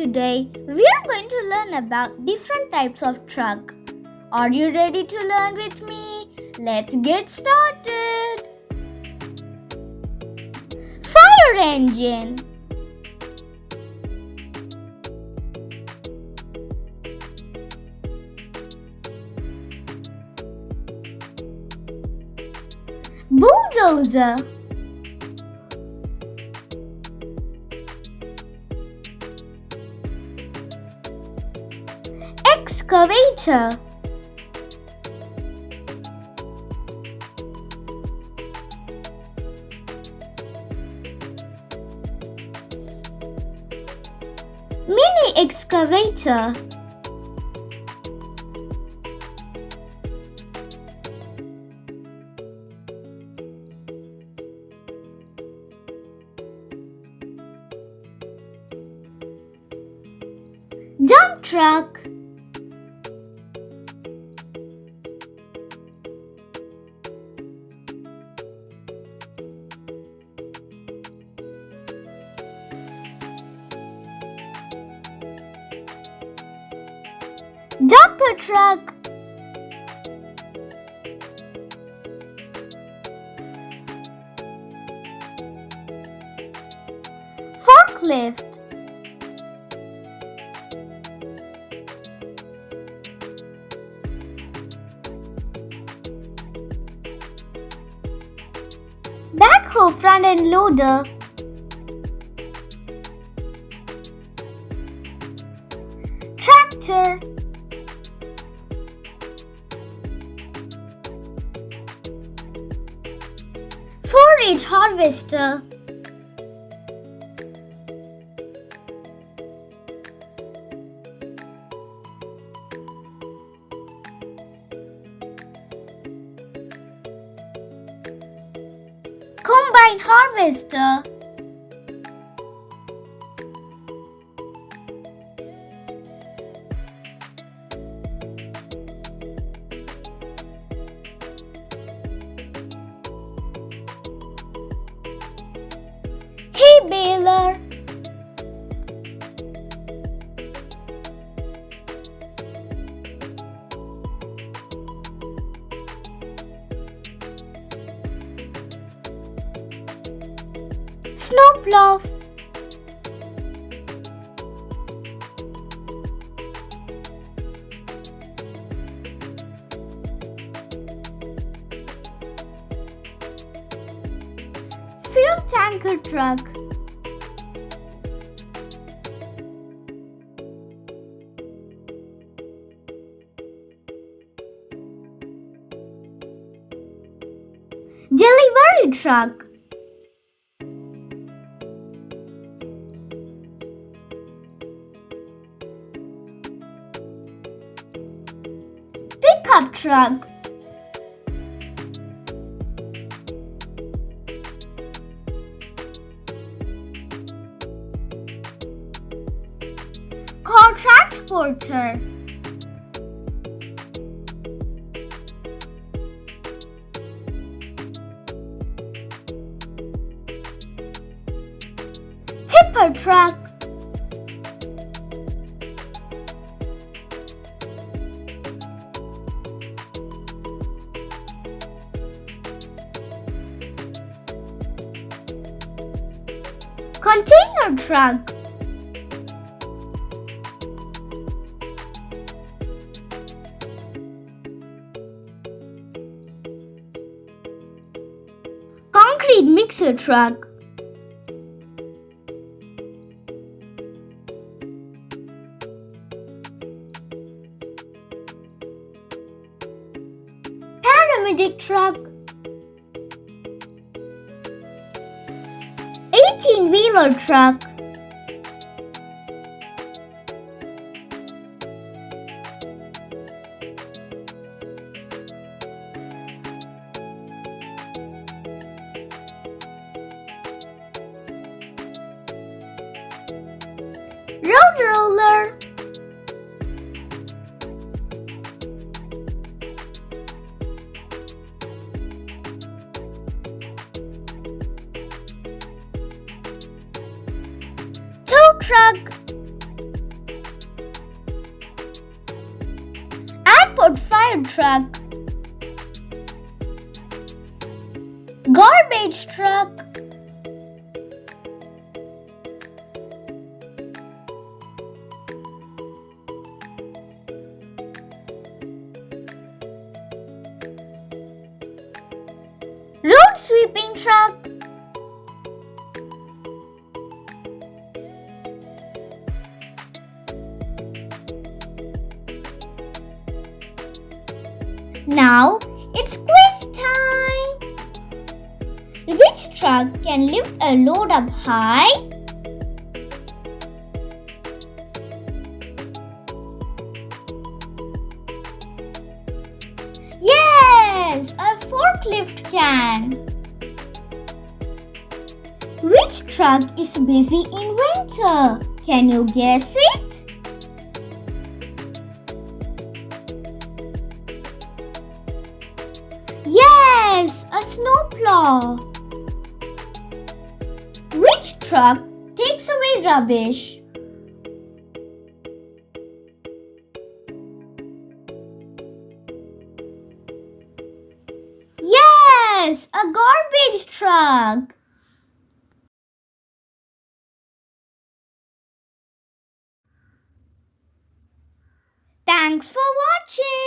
Today, we are going to learn about different types of truck. Are you ready to learn with me? Let's get started. Fire engine. Bulldozer. Excavator. Mini excavator. Dump truck. Dumper truck. Forklift. Backhoe front end loader. Tractor. Forage harvester. Combine harvester. Hay baler. Snowplow. Fuel tanker truck. Delivery truck. Pickup truck. Car transporter. Tipper truck. Container truck. Concrete mixer truck. Paramedic truck. 18-wheeler truck. Road roller. Tow truck. truck. Garbage truck. Road sweeping truck. Now it's quiz time. Which truck can lift a load up high? Yes, a forklift can. Which truck is busy in winter? Can you guess it? Yes, a snowplow. Which truck takes away rubbish? Yes, a garbage truck. Thanks for watching.